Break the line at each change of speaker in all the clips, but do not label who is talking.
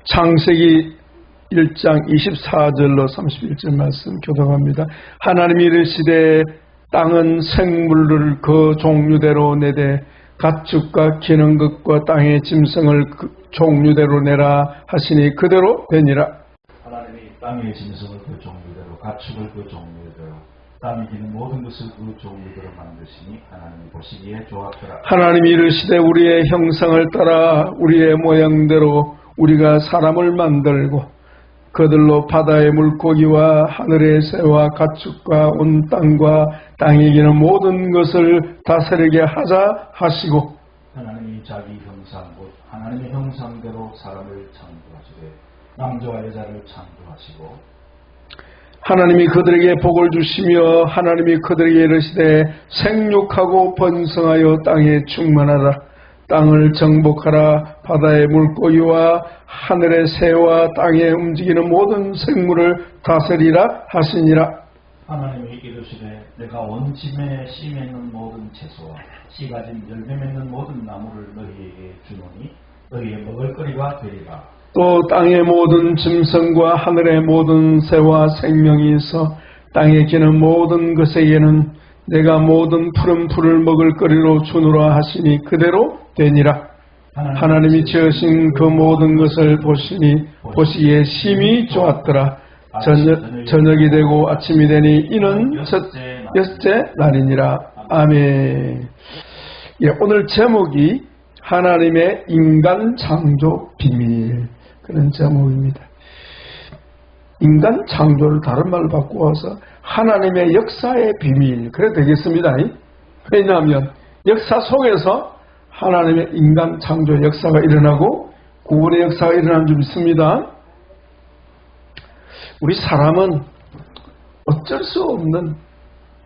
창세기 1장 24절로 31절 말씀 교독합니다. 하나님이 이르시되 땅은 생물을 그 종류대로 내되 가축과 기는 것과 땅의 짐승을 그 종류대로 내라 하시니 그대로 되니라.
하나님이 땅의 짐승을 그 종류대로 가축을 그 종류대로 땅에 기는 모든 것을 그 종류대로 만드시니 하나님이 보시기에 좋았더라.
하나님이 이르시되 우리의 형상을 따라 우리의 모양대로 우리가 사람을 만들고 그들로 바다의 물고기와 하늘의 새와 가축과 온 땅과 땅에 기는 모든 것을 다스리게 하자 하시고
하나님이 자기 형상 곧 하나님의 형상대로 사람을 창조하시되 남자와 여자를 창조하시고
하나님이 그들에게 복을 주시며 하나님이 그들에게 이르시되 생육하고 번성하여 땅에 충만하라. 땅을 정복하라. 바다의 물고기와 하늘의 새와 땅에 움직이는 모든 생물을 다스리라 하시니라.
하나님이 이르시되 내가 온 짐에 씨 맺는 모든 채소와 씨 가진 열매 맺는 모든 나무를 너희에게 주노니 너희의 먹을거리가 되리라.
또 땅의 모든 짐승과 하늘의 모든 새와 생명이 있어 땅에 기는 모든 것에게는 내가 모든 푸른 풀을 먹을 거리로 주노라 하시니 그대로 되니라. 하나님이 지으신 그 모든 것을 보시니 보시기에 심히 좋았더라. 저녁이 되고 아침이 되니 이는 여섯째 날이니라. 아멘. 예, 오늘 제목이 하나님의 인간 창조 비밀, 그런 제목입니다. 인간 창조를 다른 말로 바꾸어서 하나님의 역사의 비밀, 그래 되겠습니다. 왜냐하면 역사 속에서 하나님의 인간 창조 역사가 일어나고 구원의 역사가 일어난 줄 믿습니다. 우리 사람은 어쩔 수 없는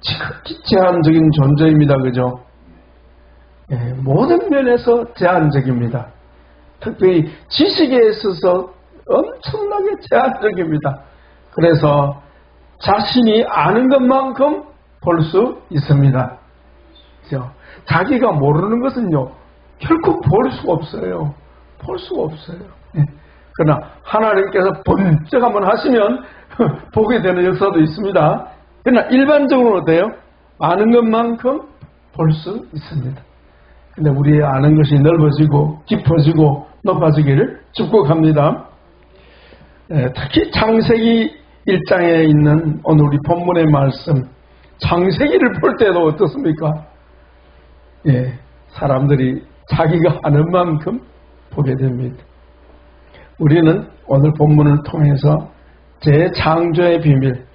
지극히 제한적인 존재입니다. 그죠? 예, 모든 면에서 제한적입니다. 특별히 지식에 있어서 엄청나게 제한적입니다. 그래서 자신이 아는 것만큼 볼 수 있습니다. 그렇죠? 자기가 모르는 것은요, 결코 볼 수가 없어요. 볼 수가 없어요. 예. 그러나 하나님께서 번쩍 한번 하시면 보게 되는 역사도 있습니다. 그러나 일반적으로 어때요? 아는 것만큼 볼 수 있습니다. 근데 우리의 아는 것이 넓어지고 깊어지고 높아지기를 축복합니다. 특히 창세기 1장에 있는 오늘 우리 본문의 말씀, 창세기를 볼 때도 어떻습니까? 예, 사람들이 자기가 아는 만큼 보게 됩니다. 우리는 오늘 본문을 통해서 재창조의 비밀,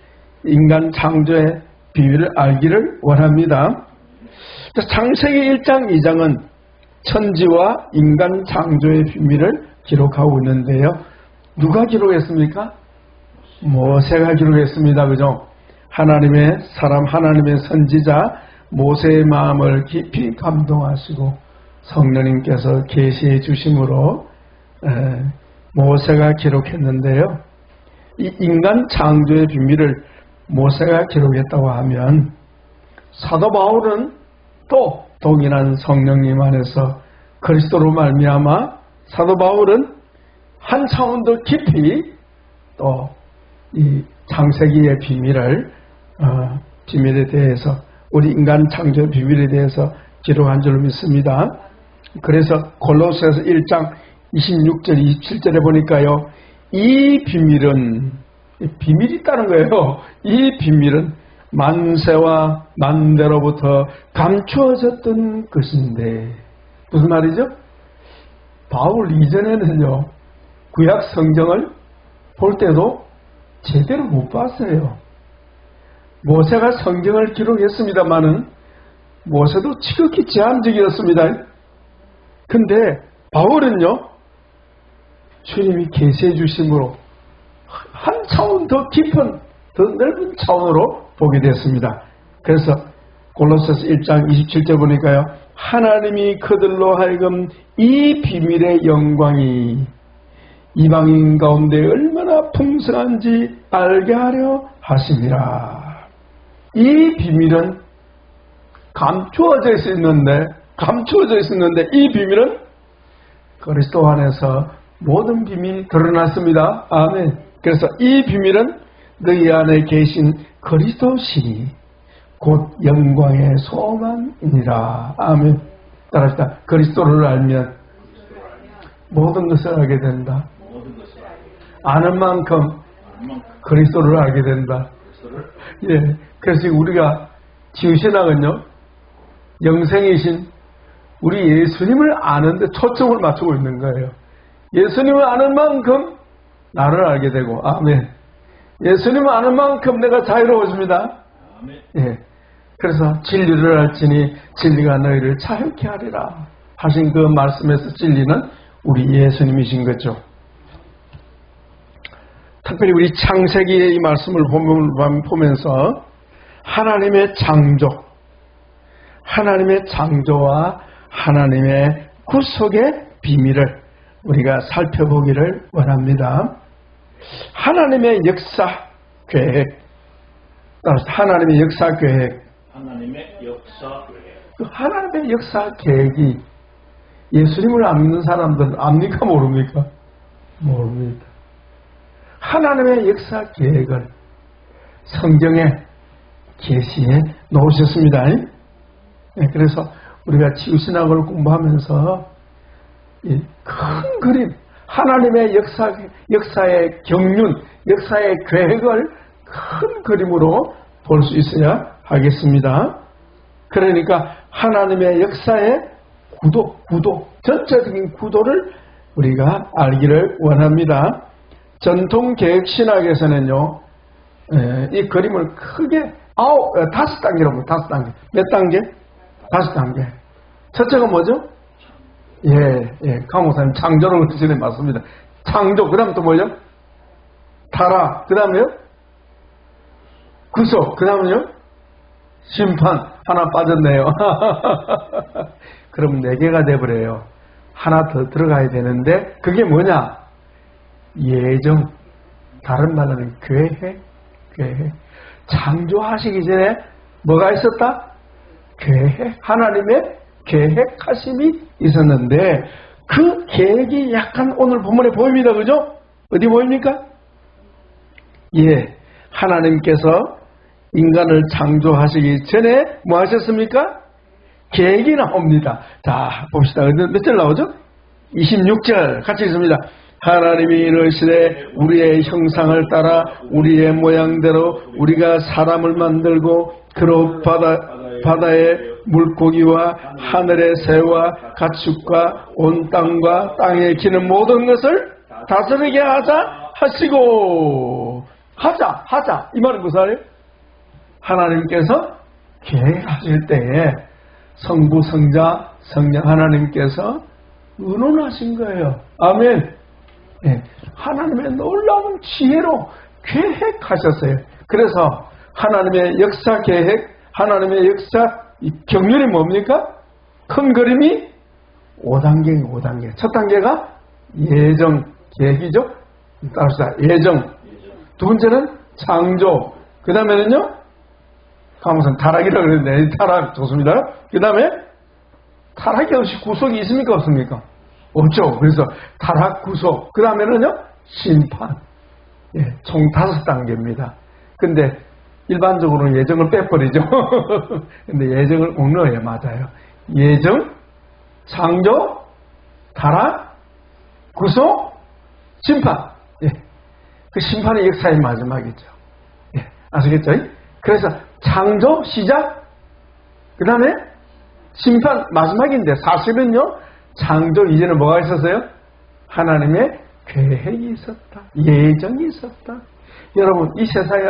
인간 창조의 비밀을 알기를 원합니다. 창세기 1장, 2장은 천지와 인간 창조의 비밀을 기록하고 있는데요. 누가 기록했습니까? 모세가 기록했습니다. 그죠? 하나님의 사람, 하나님의 선지자 모세의 마음을 깊이 감동하시고 성령님께서 계시해 주심으로 모세가 기록했는데요. 이 인간 창조의 비밀을 모세가 기록했다고 하면 사도 바울은 또 동일한 성령님 안에서 그리스도로 말미암아 사도 바울은 한 차원 더 깊이 또 이 창세기의 비밀에 대해서, 우리 인간 창조의 비밀에 대해서 기록한 줄로 믿습니다. 그래서 골로새서 1장 26절 27절에 보니까요, 이 비밀은, 비밀이 있다는 거예요. 이 비밀은 만세와 만대로부터 감추어졌던 것인데, 무슨 말이죠? 바울 이전에는요, 구약 성경을 볼 때도 제대로 못 봤어요. 모세가 성경을 기록했습니다마는 모세도 지극히 제한적이었습니다. 근데 바울은요, 주님이 계시해 주심으로 한 차원 더 깊은, 더 넓은 차원으로 보게 됐습니다. 그래서 골로새서 1장 27절 보니까요, 하나님이 그들로 하여금 이 비밀의 영광이 이방인 가운데 얼마나 풍성한지 알게 하려 하심이라. 이 비밀은 감추어져 있었는데 이 비밀은 그 그리스도 안에서 모든 비밀이 드러났습니다. 아멘. 그래서 이 비밀은 너희 안에 계신 그리스도시니 곧 영광의 소망이니라. 아멘. 따라합시다. 그리스도를 알면 모든 것을 알게 된다. 아는 만큼 그리스도를 알게 된다. 예. 그래서 우리가 지으신학은요, 영생이신 우리 예수님을 아는데 초점을 맞추고 있는 거예요. 예수님을 아는 만큼 나를 알게 되고, 아멘. 예수님을 아는 만큼 내가 자유로워집니다. 예. 그래서 진리를 알지니 진리가 너희를 자유케 하리라 하신 그 말씀에서 진리는 우리 예수님이신 거죠. 특별히 우리 창세기의 이 말씀을 보면서 하나님의 창조와 하나님의 구속의 비밀을 우리가 살펴보기를 원합니다. 하나님의 역사 계획, 따라서 하나님의 역사 계획, 그 하나님의 역사 계획이 예수님을 안 믿는 사람들은 압니까 모릅니까? 모릅니다. 하나님의 역사 계획을 성경에 계시해 놓으셨습니다. 그래서 우리가 치유신학을 공부하면서 이 큰 그림, 하나님의 역사의 경륜, 역사의 계획을 큰 그림으로 볼 수 있어야 하겠습니다. 그러니까 하나님의 역사의 구도, 전체적인 구도를 우리가 알기를 원합니다. 전통 계획 신학에서는요, 이 그림을 크게 5단계라고, 5단계. 몇 단계? 5단계. 첫째가 뭐죠? 강 목사님 창조를 그러시네. 맞습니다. 창조, 그 다음 또 뭐죠? 타락, 그 다음에요? 구속, 그 다음은요? 심판. 하나 빠졌네요. 그럼 4개가 돼버려요. 하나 더 들어가야 되는데 그게 뭐냐? 예정. 다른 말로는 계획. 창조하시기 전에 뭐가 있었다? 계획. 하나님의 계획하심이 있었는데 그 계획이 약간 오늘 본문에 보입니다. 그죠? 어디 보입니까? 예. 하나님께서 인간을 창조하시기 전에 뭐 하셨습니까? 계획이 나옵니다. 자, 봅시다. 몇 절 나오죠? 26절 같이 읽습니다. 하나님이 이르시되 우리의 형상을 따라 우리의 모양대로 우리가 사람을 만들고 그로 바다의 물고기와 하늘의 새와 가축과 온 땅과 땅에 기는 모든 것을 다스리게 하자 하시고 하자 이 말은 무슨 말이에요? 하나님께서 계획하실 때에 성부, 성자, 성령 하나님께서 의논하신 거예요. 아멘. 네. 하나님의 놀라운 지혜로 계획하셨어요. 그래서 하나님의 역사 계획, 하나님의 역사 경륜이 뭡니까? 큰 그림이 5단계예요. 5단계. 첫 단계가 예정 계획이죠. 따라서 예정. 두 번째는 창조. 그 다음에는요, 가무선 타락이라고 그랬는데, 타락 좋습니다. 그 다음에 타락이 없이 구속이 있습니까? 없습니까? 없죠. 그래서 타락, 구속. 그 다음에는요, 심판. 예, 총 5단계입니다. 근데 일반적으로는 예정을 빼버리죠. 근데 예정을 꼭 넣어야 맞아요. 예정, 창조, 타락, 구속, 심판. 예. 그 심판의 역사의 마지막이죠. 예. 아시겠죠? 그래서 창조, 시작, 그 다음에 심판, 마지막인데 사실은요, 창조 이전에 뭐가 있었어요? 하나님의 계획이 있었다. 예정이 있었다. 여러분, 이 세상에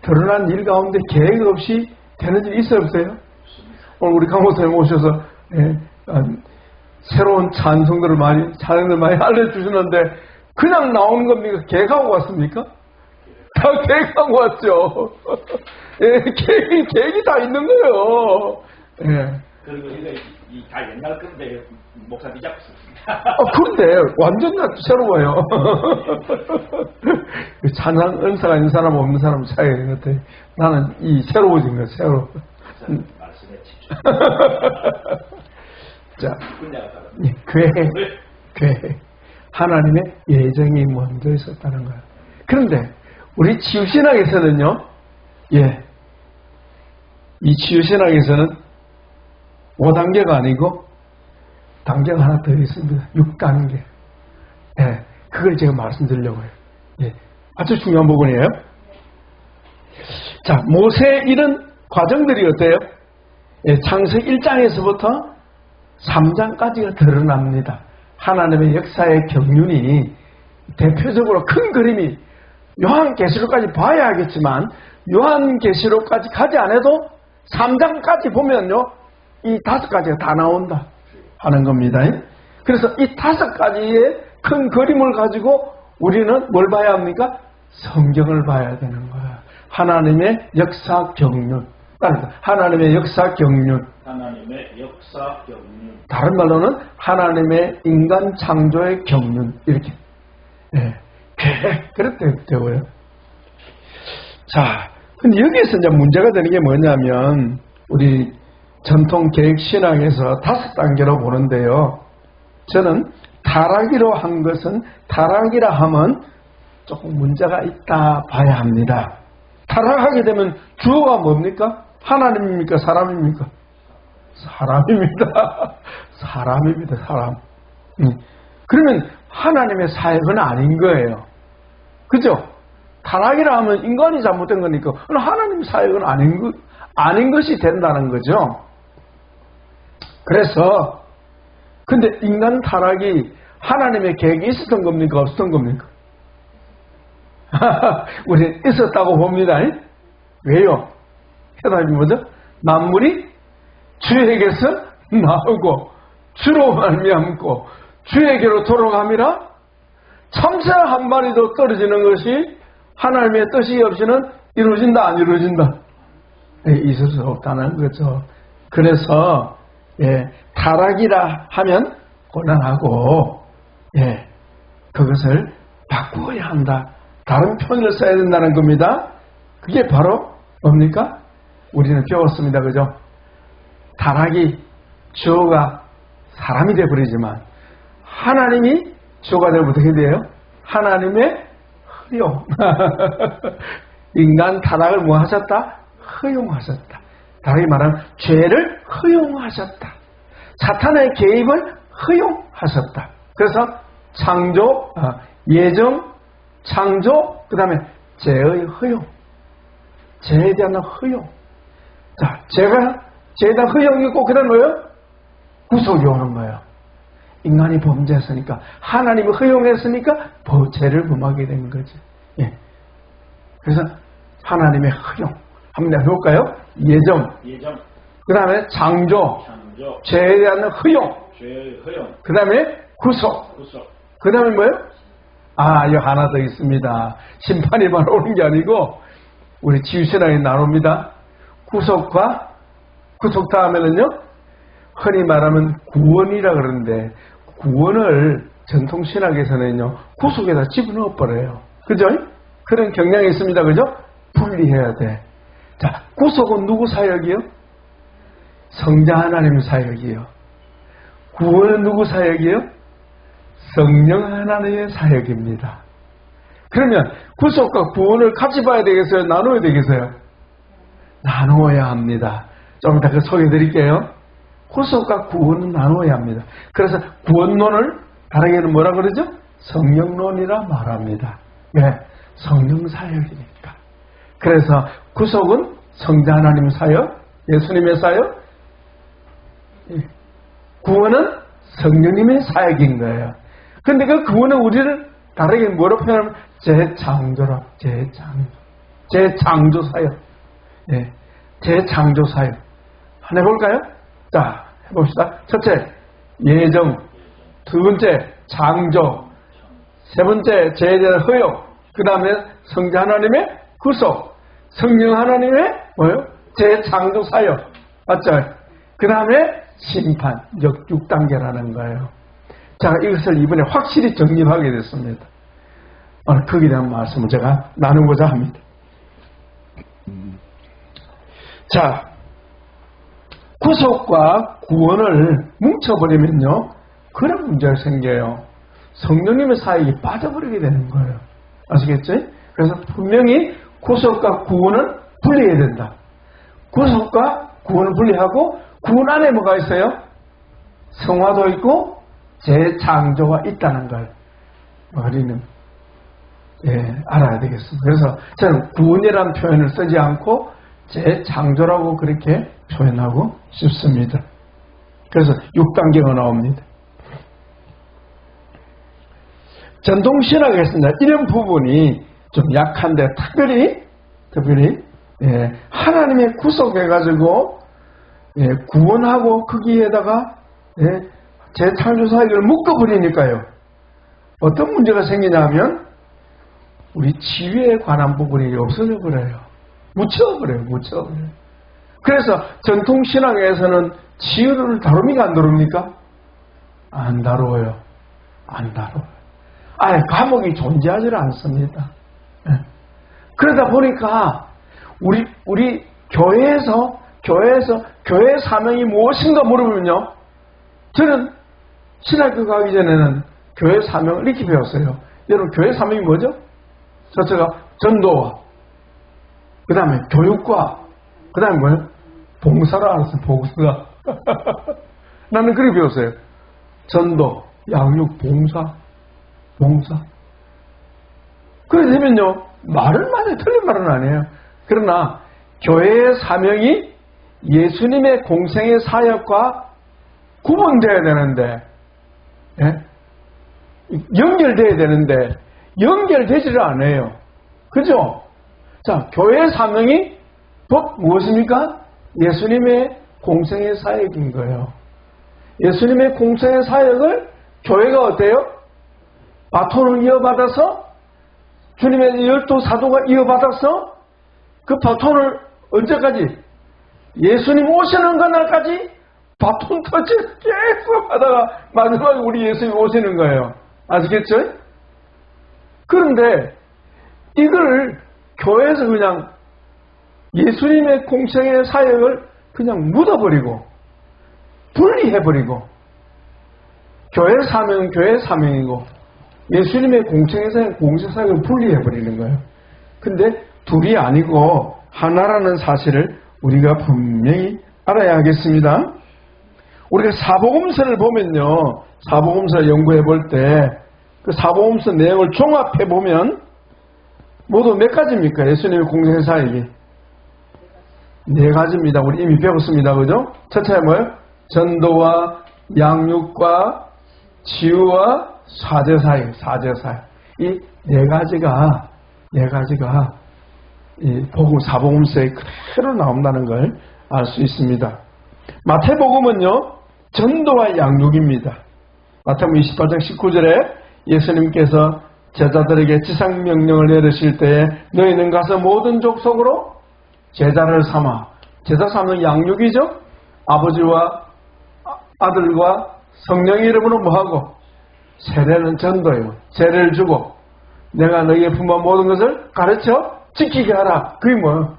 드러난 일 가운데 계획 없이 되는 일 있어요, 없어요? 오늘 우리 강목사님 오셔서 새로운 찬송들을 많이 알려주시는데 그냥 나오는 겁니까? 계획하고 왔습니까? 다 계획하고 왔죠. 예, 계획이 다 있는 거예요. 예.
그리고 이거 다 옛날 건데 목사님이 잡고 있습니다.
그런데 완전 새로워요. 찬양 은사가 있는 사람 없는 사람 차이가 있는 것 같아요. 나는 이 새로워진 거예요. 새로.
말씀에 집중.
자, 계획. 계획, 하나님의 예정이 먼저 있었다는 거예요. 그런데 우리 치유신학에서는요, 이 치유신학에서는 5단계가 아니고 단계가 하나 더 있습니다. 6단계. 그걸 제가 말씀드리려고 해요. 아주 중요한 부분이에요. 자, 모세의 이런 과정들이 어때요? 창세기 1장에서부터 3장까지가 드러납니다. 하나님의 역사의 경륜이 대표적으로 큰 그림이 요한계시록까지 봐야 하겠지만 요한계시록까지 가지 않아도 3장까지 보면요, 이 5가지가 다 나온다 하는 겁니다. 그래서 이 5가지의 큰 그림을 가지고 우리는 뭘 봐야 합니까? 성경을 봐야 되는 거야. 하나님의 역사 경륜. 하나님의 역사 경륜.
하나님의 역사 경륜.
다른 말로는 하나님의 인간 창조의 경륜. 이렇게. 그렇게 되고요. 자, 근데 여기에서 이제 문제가 되는 게 뭐냐면, 우리 전통 계획 신앙에서 5단계로 보는데요. 저는 타락이로 한 것은, 타락이라 하면 조금 문제가 있다 봐야 합니다. 타락하게 되면 주어가 뭡니까? 하나님입니까? 사람입니까? 사람입니다. 사람입니다. 사람. 그러면 하나님의 사역은 아닌 거예요. 그죠? 타락이라 하면 인간이 잘못된 거니까 하나님의 사역은 아닌 것이 된다는 거죠. 그래서 근데 인간 타락이 하나님의 계획이 있었던 겁니까? 없었던 겁니까? 우리 있었다고 봅니다. 왜요? 해답이 뭐죠? 만물이 주에게서 나오고 주로 말미암고 주에게로 돌아감이라. 참새 한 마리도 떨어지는 것이 하나님의 뜻이 없이는 이루어진다, 안 이루어진다? 있을 수 없다는 거죠. 그래서 타락이라 하면 곤란하고 그것을 바꾸어야 한다. 다른 표현을 써야 된다는 겁니다. 그게 바로 뭡니까? 우리는 배웠습니다. 그죠? 타락이 주어가 사람이 되어버리지만 하나님이 주어가 되면 어떻게 돼요? 하나님의 허용. 인간 타락을 뭐 하셨다? 허용하셨다. 다르게 말하면 죄를 허용하셨다. 사탄의 개입을 허용하셨다. 그래서 창조, 예정, 창조, 그 다음에 죄의 허용. 죄에 대한 허용. 자, 죄에 대한 허용이 있고, 그 다음에 뭐예요? 구속이 오는 거예요. 인간이 범죄했으니까, 하나님이 허용했으니까, 죄를 범하게 된 거지. 그래서, 하나님의 허용. 한번 해볼까요? 예정. 그 다음에 창조. 죄에 대한 허용. 그 다음에 구속. 그 다음에 뭐예요? 여기 하나 더 있습니다. 심판이 바로 오는 게 아니고, 우리 치유신앙에 나눕니다. 구속과 구속 다음에는요, 흔히 말하면 구원이라 그러는데, 구원을 전통신학에서는요, 구속에다 집어넣어버려요. 그죠? 그런 경향이 있습니다. 그죠? 분리해야 돼. 자, 구속은 누구 사역이요? 성자 하나님 사역이요. 구원은 누구 사역이요? 성령 하나님의 사역입니다. 그러면 구속과 구원을 같이 봐야 되겠어요? 나눠야 되겠어요? 나누어야 합니다. 좀 이따 소개해 드릴게요. 구속과 구원은 나누어야 합니다. 그래서 구원론을 다르게는 뭐라 그러죠? 성령론이라 말합니다. 성령 사역이니까. 그래서 구속은 성자 하나님 사역, 예수님의 사역, 구원은 성령님의 사역인 거예요. 근데 그 구원은 우리를 다르게 뭐로 표현하면 재창조라, 재창조 사역. 재창조 사역. 한번 해볼까요? 자, 해봅시다. 첫째, 예정. 두 번째, 창조. 세 번째, 죄에 대한 허용. 그 다음에 성자 하나님의 구속. 성령 하나님의 뭐요? 재창조 사역. 맞죠? 그 다음에 심판. 6단계라는 거예요. 자, 이것을 이번에 확실히 정립하게 됐습니다. 오늘 거기에 대한 말씀을 제가 나누고자 합니다. 자, 구속과 구원을 뭉쳐버리면요, 그런 문제가 생겨요. 성령님의 사역이 빠져버리게 되는 거예요. 아시겠죠? 그래서 분명히 구속과 구원은 분리해야 된다. 구속과 구원을 분리하고 구원 안에 뭐가 있어요? 성화도 있고 재창조가 있다는 걸 우리는 알아야 되겠습니다. 그래서 저는 구원이라는 표현을 쓰지 않고 재창조라고 그렇게 표현하고 싶습니다. 그래서 6단계가 나옵니다. 전통신학에서는 이런 부분이 좀 약한데 특별히 하나님의 구속해가지고 구원하고 거기에다가 재창조 사역을 묶어버리니까요. 어떤 문제가 생기냐면 우리 치유에 관한 부분이 없어져 버려요. 묻혀버려요. 그래서 전통신앙에서는 치유를 다룹니까? 안 다룹니까? 안 다루어요. 아예 과목이 존재하지 않습니다. 그러다 보니까 우리 교회에서 교회의 사명이 무엇인가 물어보면요. 저는 신학교 가기 전에는 교회 사명을 이렇게 배웠어요. 여러분 교회 사명이 뭐죠? 첫째가 전도와 그 다음에 교육과 그 다음에 뭐예요? 봉사라 알았어요. 봉사. 나는 그렇게 배웠어요. 전도, 양육, 봉사. 그래 되면요. 말은 맞아요. 틀린 말은 아니에요. 그러나 교회의 사명이 예수님의 공생의 사역과 구분되어야 되는데 연결되어야 되는데 연결되지를 않아요. 그죠? 자, 교회의 사명이 곧 무엇입니까? 예수님의 공생의 사역인 거예요. 예수님의 공생의 사역을 교회가 어때요? 바톤을 이어받아서 주님의 12사도가 이어받아서 그 바톤을 언제까지? 예수님 오시는 그날까지 바톤 터치 계속 하다가 마지막에 우리 예수님 오시는 거예요. 아시겠죠? 그런데 이걸 교회에서 그냥 예수님의 공생의 사역을 그냥 묻어버리고 분리해버리고 교회 사명은 교회 사명이고 예수님의 공생의 사역은 공생 사역을 분리해버리는 거예요. 근데 둘이 아니고 하나라는 사실을 우리가 분명히 알아야 하겠습니다. 우리가 사복음서를 보면요. 사복음서 연구해 볼 때 그 사복음서 내용을 종합해 보면 모두 몇 가지입니까? 예수님의 공생의 사역이 4가지입니다. 우리 이미 배웠습니다. 그죠? 첫째가 뭐예요? 전도와 양육과 치유와 사제사역. 이 4가지가 이 복음 사복음서에 그대로 나온다는 걸 알 수 있습니다. 마태복음은요. 전도와 양육입니다. 마태복음 28장 19절에 예수님께서 제자들에게 지상명령을 내리실 때에 너희는 가서 모든 족속으로 제자를 삼아. 제자 삼는 양육이죠. 아버지와 아들과 성령의 이름으로 뭐하고? 세례는 전도예요. 세례를 주고 내가 너희의 품은 모든 것을 가르쳐 지키게 하라. 그게 뭐예요?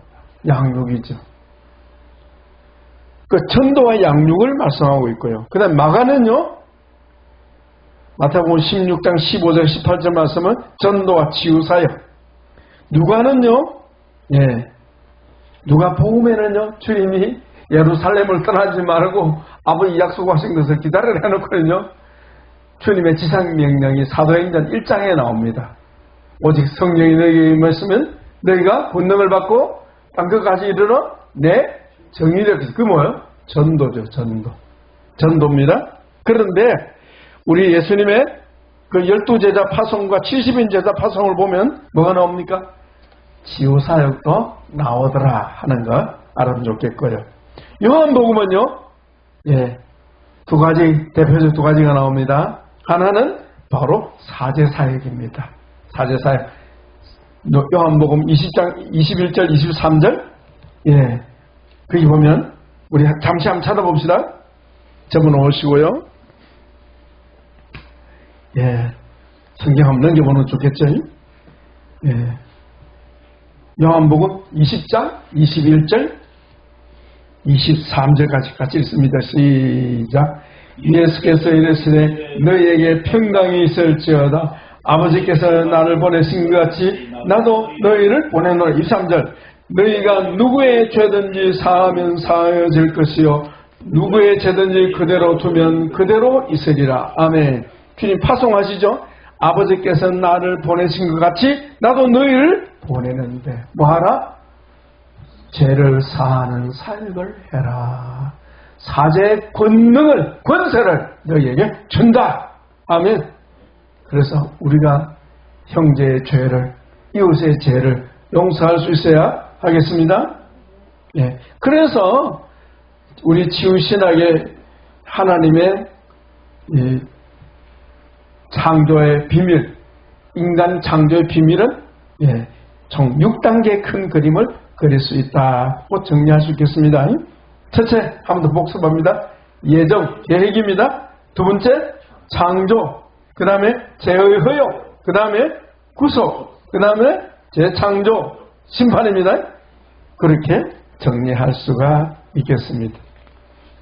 양육이죠. 그 전도와 양육을 말씀하고 있고요. 그 다음 마가는요. 마태복음 16장 15절 18절 말씀은 전도와 치유사역. 누가는요. 누가복음에는요. 주님이 예루살렘을 떠나지 말고 아버지 약속하신 것을 기다리라 해놓고는요. 주님의 지상명령이 사도행전 1장에 나옵니다. 오직 성령이 너희에게 임하시면 너희가 권능을 받고 땅끝까지 이르러 내 정의를. 그게 뭐예요? 전도죠. 전도입니다. 그런데 우리 예수님의 그 12제자 파송과 70인 제자 파송을 보면 뭐가 나옵니까? 치유사역도 나오더라 하는 거 알아두면 좋겠고요. 요한복음은요. 2가지 대표적 2가지가 나옵니다. 하나는 바로 사제사역입니다. 사제사역. 요한복음 20장 21절 23절 거기 보면 우리 잠시 한번 찾아봅시다. 적어놓으시고요. 성경 한번 넘겨보면 좋겠죠. 요한복음 20장 21절 23절까지 같이 읽습니다. 시작. 예수께서 이르시되 너희에게 평강이 있을지어다. 아버지께서 나를 보내신 것 같이 나도 너희를 보내노라. 23절 너희가 누구의 죄든지 사하면 사하여질 것이요 누구의 죄든지 그대로 두면 그대로 있으리라. 아멘. 주님 파송하시죠. 아버지께서 나를 보내신 것 같이 나도 너희를 보내는데 뭐하라? 죄를 사하는 사역을 해라. 사죄의 권능을, 권세를 너희에게 준다. 아멘. 그래서 우리가 형제의 죄를, 이웃의 죄를 용서할 수 있어야 하겠습니다. 예. 그래서 우리 치유신학의 하나님의 이 창조의 비밀, 인간 창조의 비밀은 총 6단계의 큰 그림을 그릴 수 있다고 정리할 수 있겠습니다. 첫째, 한 번 더 복습합니다. 예정, 계획입니다. 두 번째, 창조, 그 다음에 죄의 허용, 그 다음에 구속, 그 다음에 재창조, 심판입니다. 그렇게 정리할 수가 있겠습니다.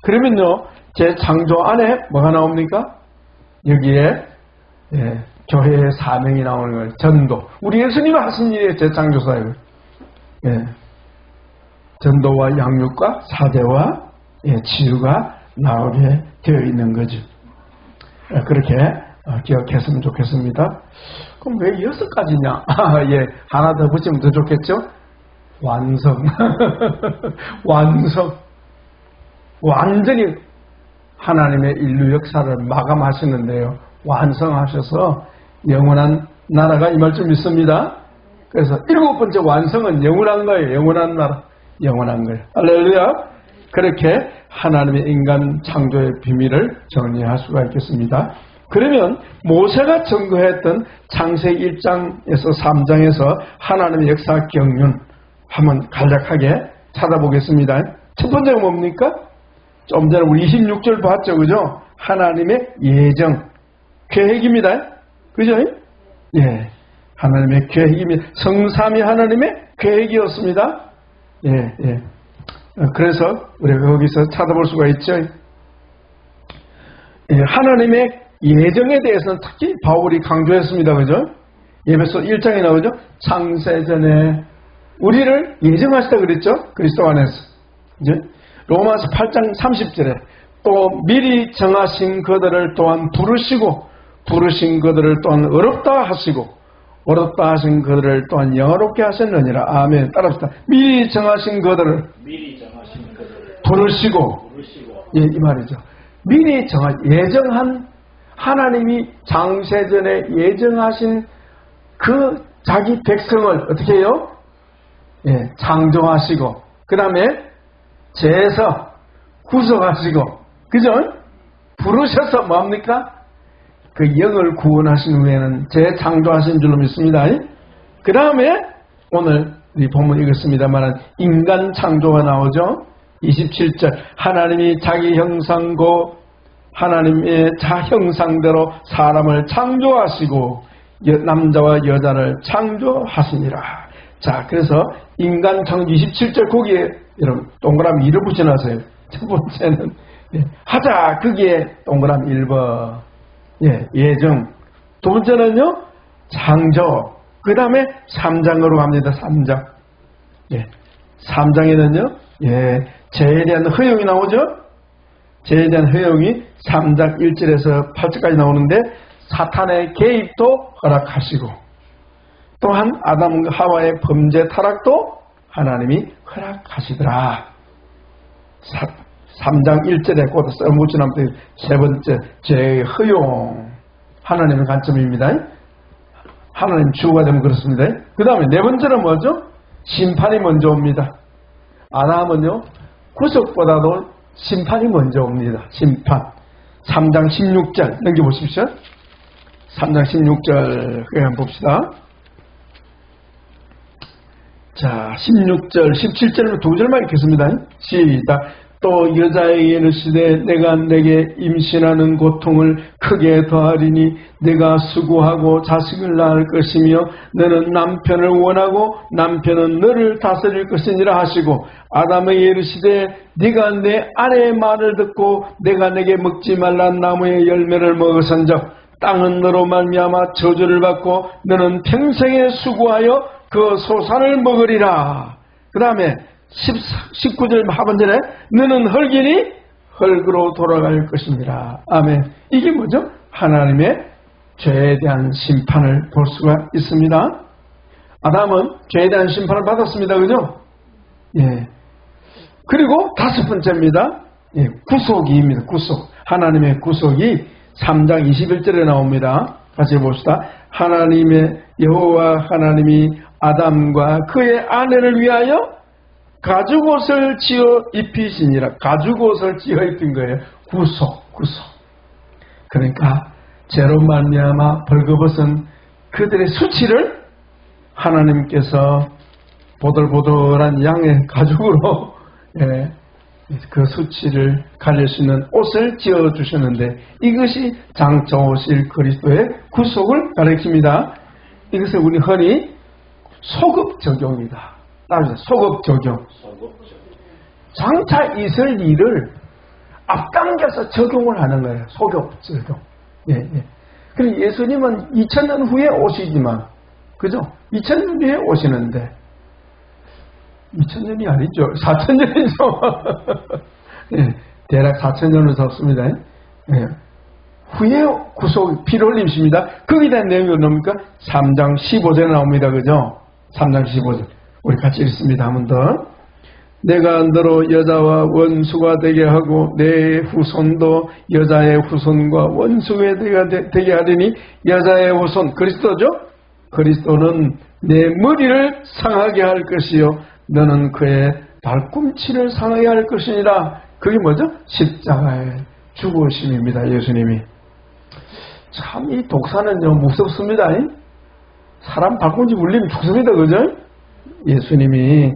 그러면요, 재창조 안에 뭐가 나옵니까? 여기에 교회의 사명이 나오는 거예요. 전도. 우리 예수님이 하신 일이 재창조사예요. 전도와 양육과 사대와 치유가 나오게 되어 있는 거죠. 그렇게 기억했으면 좋겠습니다. 그럼 왜 6가지냐? 하나 더 붙이면 더 좋겠죠? 완성. 완성. 완전히 하나님의 인류 역사를 마감하시는데요. 완성하셔서 영원한 나라가 임할 줄 믿습니다. 그래서 7번째 완성은 영원한 거예요. 영원한 나라. 영원한 거예요. 할렐루야. 그렇게 하나님의 인간 창조의 비밀을 정리할 수가 있겠습니다. 그러면 모세가 증거했던 창세기 1장에서 3장에서 하나님의 역사 경륜 한번 간략하게 찾아보겠습니다. 첫 번째가 뭡니까? 좀 전에 우리 26절 봤죠, 그죠? 하나님의 예정, 계획입니다. 그죠? 예. 하나님의 계획입니다. 성삼위 하나님의 계획이었습니다. 예. 그래서 우리가 거기서 찾아볼 수가 있죠. 하나님의 예정에 대해서는 특히 바울이 강조했습니다. 그죠? 에베소 1장에 나오죠? 창세전에 우리를 예정하시다 그랬죠? 그리스도 안에서. 이제 로마서 8장 30절에 또 미리 정하신 그들을 또한 부르신 그들을 또한 어렵다 하시고 어렵다 하신 그들을 또한 영화롭게 하셨느니라. 아멘. 따라합시다. 미리 정하신 그들을 부르시고 이 말이죠. 미리 예정한 하나님이 창세전에 예정하신 그 자기 백성을 어떻게 해요? 창조하시고 그 다음에 재해서 구속하시고 그죠? 부르셔서 뭡니까? 그 영을 구원하신 후에는 재창조하신 줄로 믿습니다. 그 다음에 오늘 이 본문 읽었습니다만 인간 창조가 나오죠. 27절 하나님이 자기 형상고 하나님의 자 형상대로 사람을 창조하시고 남자와 여자를 창조하시니라. 자, 그래서 인간 창조 27절 거기에 여러분 동그라미 1을 붙여놨어요. 첫 번째는 하자 거기에 동그라미 1번 예정. 두 번째는요 창조. 그 다음에 3장으로 갑니다. 3장. 3장에는요 죄에 대한 허용이 나오죠. 죄에 대한 허용이 3장 1절에서 8절까지 나오는데 사탄의 개입도 허락하시고 또한 아담과 하와의 범죄 타락도 하나님이 허락하시더라. 3장 1절에 곧 써붙여놓은 세 번째 죄의 허용 하나님의 관점입니다. 하나님 주가 되면 그렇습니다. 그 다음에 네 번째는 뭐죠? 심판이 먼저 옵니다. 아담은요 구속보다도 심판이 먼저 옵니다. 심판. 3장 16절 넘겨보십시오. 3장 16절 그냥 봅시다. 자, 16절, 17절은 두 절만 읽겠습니다. 시작. 또 여자에게 이르시되 내가 내게 임신하는 고통을 크게 더하리니 내가 수고하고 자식을 낳을 것이며 너는 남편을 원하고 남편은 너를 다스릴 것이니라 하시고 아담에게 이르시되 네가 내 아내의 말을 듣고 내가 내게 먹지 말란 나무의 열매를 먹어선적 땅은 너로 말미암아 저주를 받고 너는 평생에 수고하여 그 소산을 먹으리라. 그 다음에 19절 하반절에 너는 흙이니 흙으로 돌아갈 것입니다. 아멘. 이게 뭐죠? 하나님의 죄에 대한 심판을 볼 수가 있습니다. 아담은 죄에 대한 심판을 받았습니다. 그죠? 예. 그리고 다섯 번째입니다. 예, 구속이입니다. 구속. 하나님의 구속이 3장 21절에 나옵니다. 같이 봅시다. 하나님의 여호와 하나님이 아담과 그의 아내를 위하여 가죽옷을 지어 입히시니라. 가죽옷을 지어 입힌 거예요. 구속. 그러니까 죄로 말미암아 벌거벗은 그들의 수치를 하나님께서 보들보들한 양의 가죽으로 그 수치를 가릴 수 있는 옷을 지어 주셨는데 이것이 장차 오실 그리스도의 구속을 가리킵니다. 이것을 우리 흔히 소급 적용이다. 따르죠. 소급 적용. 장차 있을 일을 앞당겨서 적용을 하는 거예요. 소급 적용. 예. 그리고 예수님은 2000년 후에 오시지만, 그죠? 2000년 후에 오시는데, 2000년이 아니죠. 4000년이죠. 예, 대략 4000년을 잡습니다. 예. 후에 구속 피를 흘리십니다. 거기에 대한 내용이 뭡니까? 3장 15절에 나옵니다. 그죠? 3장 15절. 우리 같이 읽습니다. 한 번 더. 내가 너로 여자와 원수가 되게 하고 내 후손도 여자의 후손과 원수가 되게 하리니 여자의 후손 그리스도죠. 그리스도는 내 머리를 상하게 할 것이요 너는 그의 발꿈치를 상하게 할 것이니라. 그게 뭐죠? 십자가의 죽으심입니다. 예수님이. 참 이 독사는요 무섭습니다. 사람 발꿈치 물리면 죽습니다. 그죠? 예수님이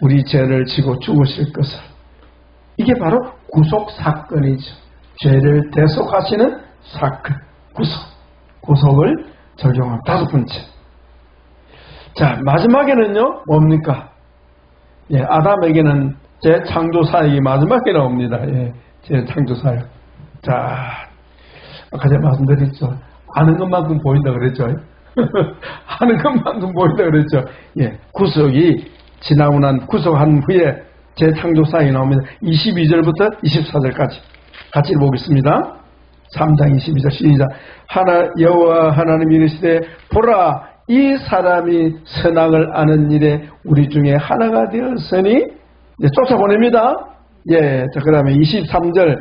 우리 죄를 지고 죽으실 것을. 이게 바로 구속사건이죠. 죄를 대속하시는 사건. 구속을 적용한 다섯 번째. 자, 마지막에는요, 뭡니까? 예, 아담에게는 재창조사역이 마지막에 나옵니다. 예, 재창조사역. 자, 아까 제가 말씀드렸죠. 아는 것만큼 보인다 그랬죠. 하는 것만큼 보인다 그랬죠. 예, 구속이 지나고 난 구속한 후에 재창조사역이 나옵니다. 22절부터 24절까지 같이 보겠습니다. 3장 22절 시작. 여호와 하나님이 이르시되 보라 이 사람이 선악을 아는 일에 우리 중에 하나가 되었으니 쫓아보냅니다. 예, 자 그다음에 23절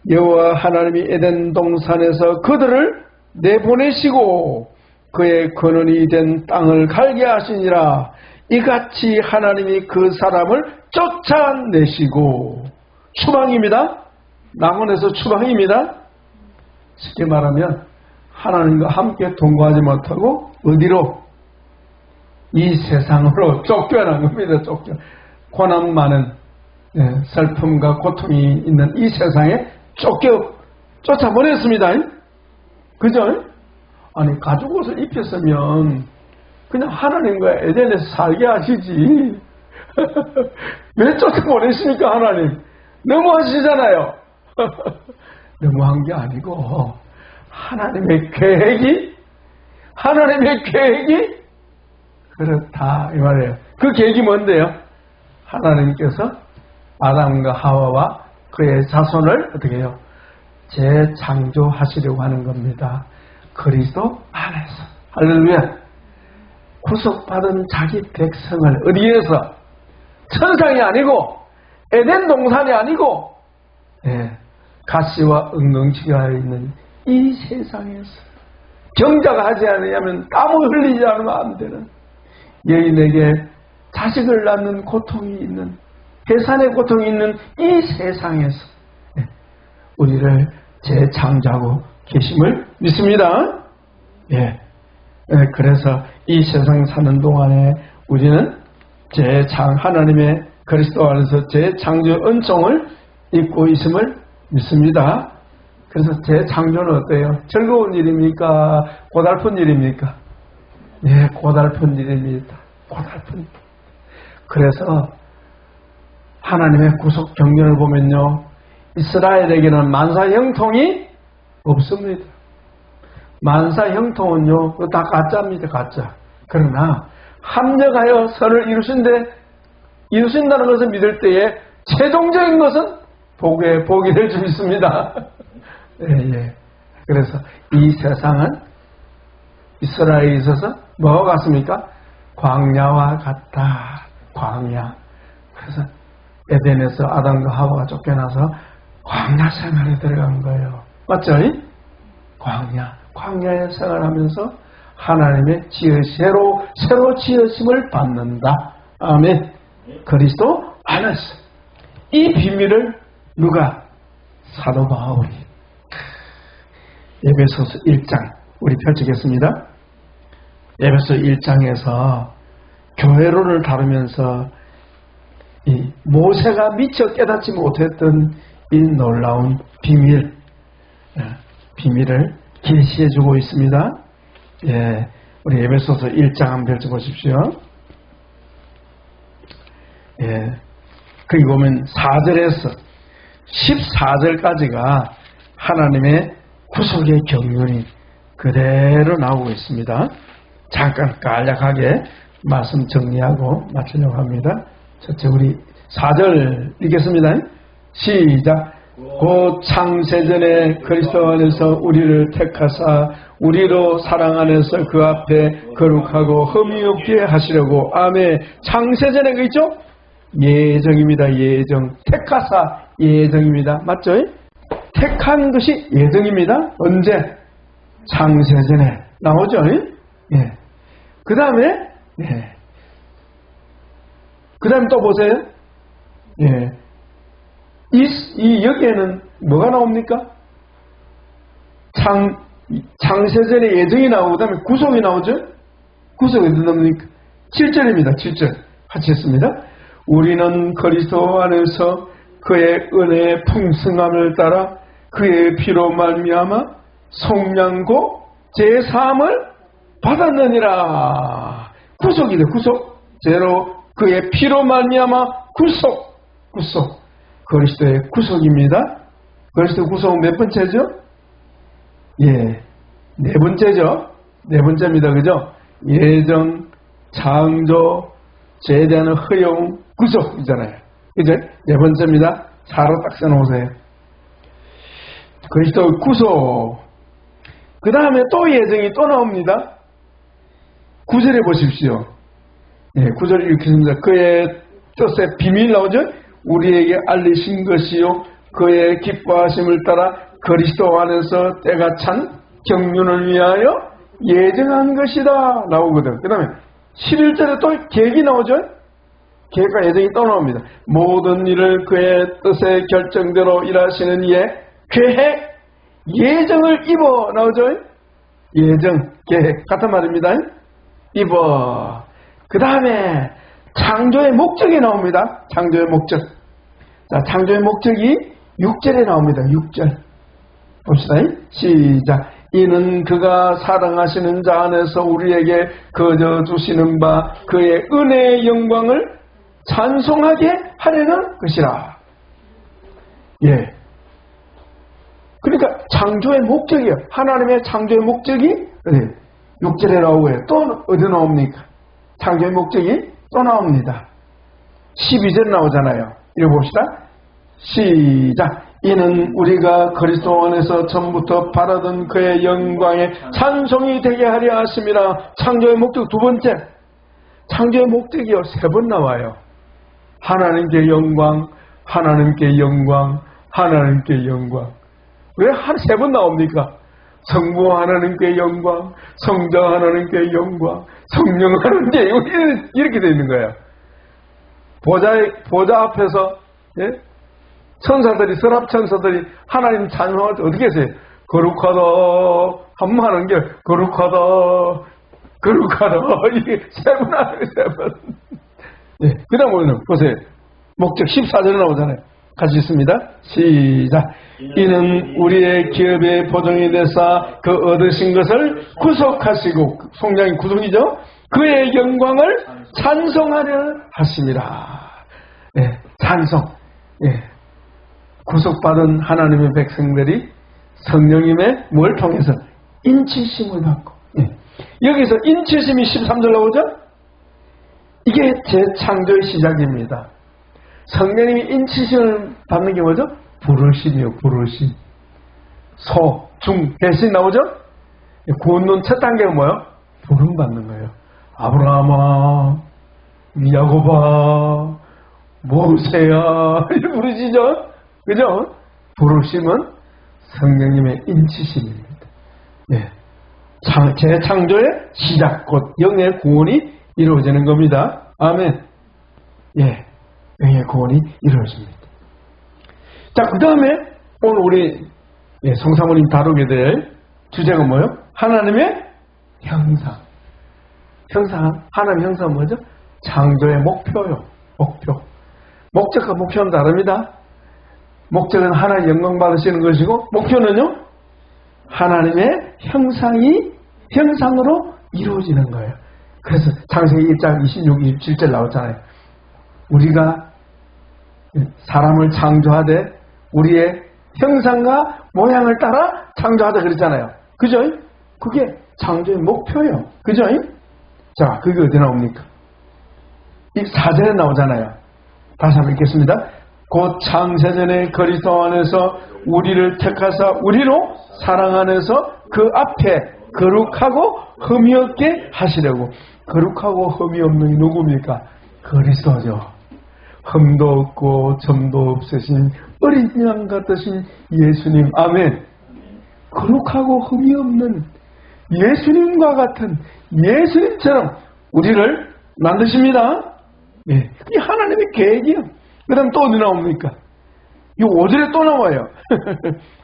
여호와 하나님이 에덴 동산에서 그들을 내보내시고 그의 근원이 된 땅을 갈게 하시니라. 이같이 하나님이 그 사람을 쫓아내시고 추방입니다. 낙원에서 추방입니다. 쉽게 말하면 하나님과 함께 동거하지 못하고 어디로? 이 세상으로 쫓겨난 겁니다. 고난 많은 슬픔과 고통이 있는 이 세상에 쫓아보냈습니다. 그죠? 아니 가죽옷을 입혔으면 그냥 하나님과 에덴에서 살게 하시지. 왜 쫓아보내십니까 하나님? 너무하시잖아요. 너무한 게 아니고 하나님의 계획이 그렇다 이 말이에요. 그 계획이 뭔데요? 하나님께서 아담과 하와와 그의 자손을 어떻게 해요? 재창조하시려고 하는 겁니다. 그리스도 안에서. 할렐루야. 구속받은 자기 백성을 어디에서? 천상이 아니고 에덴 동산이 아니고 가시와 은경치가 있는 이 세상에서 경자가 하지 않으면 땀을 흘리지 않으면 안 되는 여인에게 자식을 낳는 고통이 있는 해산의 고통이 있는 이 세상에서 우리를 재창조하고 계심을 믿습니다. 그래서 이 세상 사는 동안에 우리는 하나님의 그리스도 안에서 제 창조의 은총을 입고 있음을 믿습니다. 그래서 제 창조는 어때요? 즐거운 일입니까? 고달픈 일입니까? 예, 고달픈 일입니다. 고달픈. 그래서 하나님의 구속 경륜을 보면요, 이스라엘에게는 만사 형통이 없습니다. 만사 형통은요, 그거 다 가짜입니다. 가짜. 그러나 합력하여 선을 이루신다는 것을 믿을 때에 최종적인 것은 복이 될 줄 믿습니다. 예. 그래서 이 세상은 이스라엘에 있어서 뭐가 같습니까? 광야와 같다. 광야. 그래서 에덴에서 아담과 하와가 쫓겨나서 광야 생활에 들어간 거예요. 맞죠? 광야에 생활하면서 하나님의 새로 지으심을 받는다. 아멘. 그리스도 안에서. 이 비밀을 누가? 사도 바울이. 에베소서 1장 우리 펼치겠습니다. 에베소 1장에서 교회론을 다루면서 이 모세가 미처 깨닫지 못했던 이 놀라운 비밀을 계시해주고 있습니다. 예, 우리 에베소서 1장 한번 펼쳐보십시오. 예, 거기 보면 4절에서 14절까지가 하나님의 구속의 경륜이 그대로 나오고 있습니다. 잠깐 간략하게 말씀 정리하고 마치려고 합니다. 첫째 우리 4절 읽겠습니다. 시작. 곧 창세전에 그리스도 안에서 우리를 택하사 우리로 사랑 안에서 그 앞에 거룩하고 흠이 없게 하시려고. 아멘. 창세전에 그 있죠? 예정입니다. 예정. 택하사 예정입니다. 맞죠? 택한 것이 예정입니다. 언제? 창세전에 나오죠? 예. 그 다음에 그 다음에 또 보세요. 예. 여기에는 뭐가 나옵니까? 창세전에 예정이 나오고, 그 다음에 구속이 나오죠? 구속이 어디 나옵니까? 7절입니다. 7절. 같이 했습니다. 우리는 그리스도 안에서 그의 은혜의 풍성함을 따라 그의 피로 말미암아 속량고 제사함을 받았느니라. 구속이다. 구속. 제로 그의 피로 말미암아 구속. 그리스도의 구속입니다. 그리스도 구속은 몇 번째죠? 예, 네 번째죠. 네 번째입니다. 그죠? 예정, 창조, 죄에 대한 허용, 구속이잖아요. 그죠? 네 번째입니다. 4로 딱 써놓으세요. 그리스도의 구속. 그 다음에 또 예정이 또 나옵니다. 9절에 보십시오. 예, 9절 읽겠습니다. 그의 뜻의 비밀 나오죠? 우리에게 알리신 것이요 그의 기뻐하심을 따라 그리스도 안에서 때가 찬 경륜을 위하여 예정한 것이다 나오거든. 그 다음에 11절에 또 계획이 나오죠? 계획과 예정이 또 나옵니다. 모든 일을 그의 뜻의 결정대로 일하시는 이의 계획, 예정을 입어 나오죠? 예정, 계획 같은 말입니다. 입어. 그 다음에 창조의 목적이 나옵니다. 창조의 목적. 자, 창조의 목적이 6절에 나옵니다. 6절. 봅시다. 시작. 이는 그가 사랑하시는 자 안에서 우리에게 거저 주시는 바 그의 은혜의 영광을 찬송하게 하려는 것이라. 예. 그러니까 창조의 목적이요. 하나님의 창조의 목적이 6절에 나오고요. 또 어디 나옵니까? 창조의 목적이 또 나옵니다. 12절 나오잖아요. 읽어봅시다. 시작. 이는 우리가 그리스도 안에서 처음부터 바라던 그의 영광의 찬송이 되게 하려 하심이라. 창조의 목적 두 번째. 창조의 목적이요. 3번 나와요. 하나님께 영광, 하나님께 영광, 하나님께 영광. 왜 3번 나옵니까? 성부 하나님께 영광, 성자 하나님께 영광, 성령 하나님께 영광. 이렇게 되어 있는 거예요. 보좌 앞에서, 예? 천사들이, 서랍 천사들이 하나님 찬송할 때 어떻게 했어요? 거룩하다. 한번 하는 게, 거룩하다. 이게 3번 하는 거예요, 3번. 예. 그 다음에는, 보세요. 목적 14절에 나오잖아요. 같이 있습니다. 시작. 이는 우리의 기업의 보증이 되사 그 얻으신 것을 구속하시고, 성장이 구속이죠. 그의 영광을 찬송하려 하심이라. 예, 찬송. 예. 구속받은 하나님의 백성들이 성령님의 뭘 통해서? 인치심을 받고. 예. 여기서 인치심이 13절 나오죠? 이게 재창조의 시작입니다. 성령님이 인치심을 받는 게 뭐죠? 부르심이요, 부르심. 소, 중, 대신 나오죠? 구원론 첫 단계가 뭐예요? 부름 받는 거예요. 아브라함아, 야곱아, 모세야, 이렇게 부르시죠? 그죠? 부르심은 성령님의 인치심입니다. 예. 재창조의 시작, 곧 영의 구원이 이루어지는 겁니다. 아멘. 예. 영의 구원이 이루어집니다. 자, 그 다음에 오늘 우리 성사모님 다루게 될 주제가 뭐예요? 하나님의 형상. 형상, 하나님의 형상은 뭐죠? 창조의 목표요. 목표. 목적과 목표는 다릅니다. 목적은 하나님 영광 받으시는 것이고, 목표는요? 하나님의 형상으로 이루어지는 거예요. 그래서 창세기 1장 26, 27절 나오잖아요. 우리가 사람을 창조하되 우리의 형상과 모양을 따라 창조하자 그랬잖아요. 그죠? 그게 창조의 목표예요. 그죠? 자, 그게 어디 나옵니까? 이 4절에 나오잖아요. 다시 한번 읽겠습니다. 곧 창세전에 그리스도 안에서 우리를 택하사 우리로 사랑 안에서 그 앞에 거룩하고 흠이 없게 하시려고. 거룩하고 흠이 없는 게 누굽니까? 그리스도죠. 흠도 없고 점도 없으신 어린 양 같으신 예수님. 아멘. 거룩하고 흠이 없는 예수님과 같은 예수님처럼 우리를 만드십니다. 예. 그게 하나님의 계획이에요. 그 다음 또 어디 나옵니까? 이 5절에 또 나와요.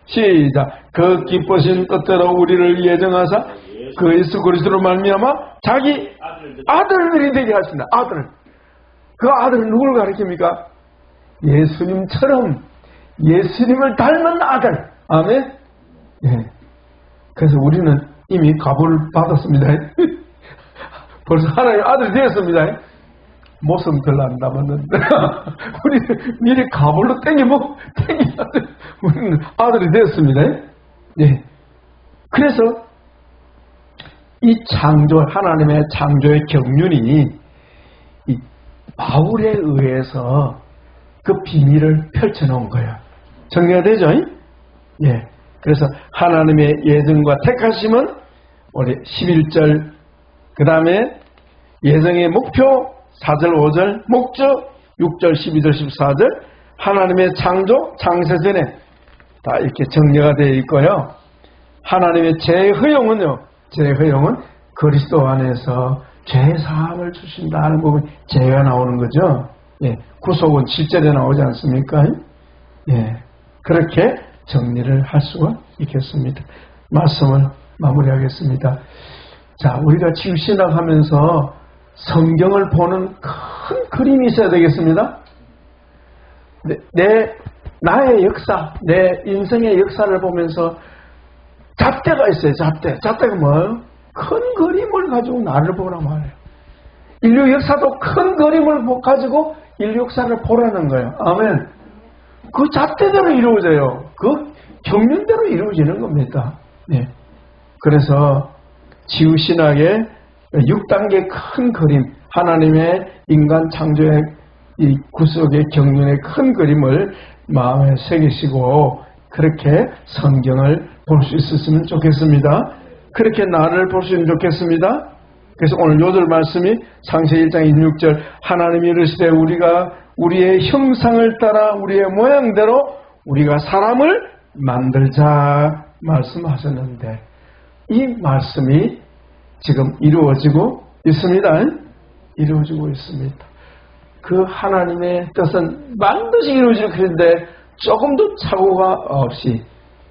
시작. 그 기쁘신 뜻대로 우리를 예정하사 그 예수 그리스도로 말미암아 자기 아들들이 되게 하신다. 아들. 그 아들은 누굴 가리킵니까? 예수님처럼 예수님을 닮은 아들. 아멘. 예. 그래서 우리는 이미 가보를 받았습니다. 벌써 하나님 아들이 되었습니다. 모습은 별로 안 남았는데 우리 미리 가볼로 우리는 아들이 되었습니다. 예. 그래서 이 창조, 하나님의 창조의 경륜이 이 바울에 의해서 그 비밀을 펼쳐놓은 거예요. 정리가 되죠? 예. 그래서 하나님의 예정과 택하심은 우리 11절, 그 다음에 예정의 목표 4절, 5절, 목적 6절, 12절, 14절, 하나님의 창조, 창세전에 다 이렇게 정리가 되어 있고요. 하나님의 재허용은요, 재허용은 그리스도 안에서 죄사함을 주신다는 부분, 죄가 나오는 거죠. 예, 구속은 7절에 나오지 않습니까? 예, 그렇게 정리를 할 수가 있겠습니다. 말씀을 마무리하겠습니다. 자, 우리가 치유신앙하면서 성경을 보는 큰 그림이 있어야 되겠습니다. 나의 역사, 내 인생의 역사를 보면서 잣대가 있어요. 잣대가 뭐예요? 큰 그림을 가지고 나를 보란 말이에요. 인류 역사도 큰 그림을 가지고 인류 역사를 보라는 거예요. 아멘. 그 잣대대로 이루어져요. 그 경륜대로 이루어지는 겁니다. 네. 그래서 치유신학의 6단계 큰 그림, 하나님의 인간 창조의 이 구속의 경륜의 큰 그림을 마음에 새기시고 그렇게 성경을 볼 수 있었으면 좋겠습니다. 그렇게 나를 볼 수 있으면 좋겠습니다. 그래서 오늘 요절 말씀이 창세기 1장 26절 하나님이 이르시되 우리가 우리의 형상을 따라 우리의 모양대로 우리가 사람을 만들자 말씀하셨는데 이 말씀이 지금 이루어지고 있습니다. 이루어지고 있습니다. 그 하나님의 뜻은 반드시 이루어질 것인데 조금도 착오가 없이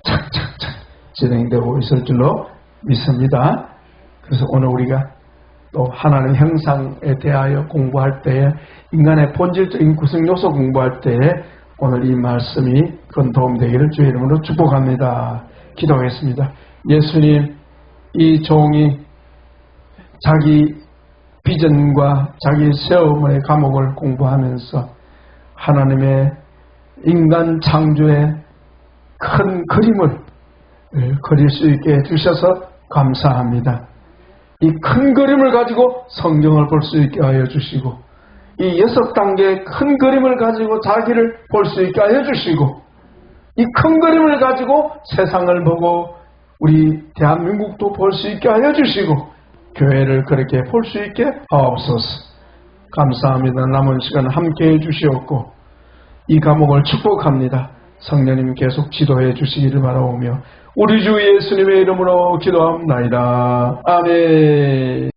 착착착 진행되고 있을 줄로 믿습니다. 그래서 오늘 우리가 또 하나님 형상에 대하여 공부할 때에 인간의 본질적인 구성 요소 공부할 때에 오늘 이 말씀이 큰 도움 되기를 주의 이름으로 축복합니다. 기도하겠습니다. 예수님, 이 종이 자기 비전과 자기 세움의 과목을 공부하면서 하나님의 인간 창조의 큰 그림을 그릴 수 있게 해주셔서 감사합니다. 이 큰 그림을 가지고 성경을 볼 수 있게 하여 주시고 이 6단계의 큰 그림을 가지고 자기를 볼 수 있게 하여 주시고 이 큰 그림을 가지고 세상을 보고 우리 대한민국도 볼 수 있게 하여 주시고 교회를 그렇게 볼 수 있게 하옵소서. 감사합니다. 남은 시간 함께해 주시옵고 이 과목을 축복합니다. 성령님 계속 지도해 주시기를 바라오며 우리 주 예수님의 이름으로 기도합니다. 아멘.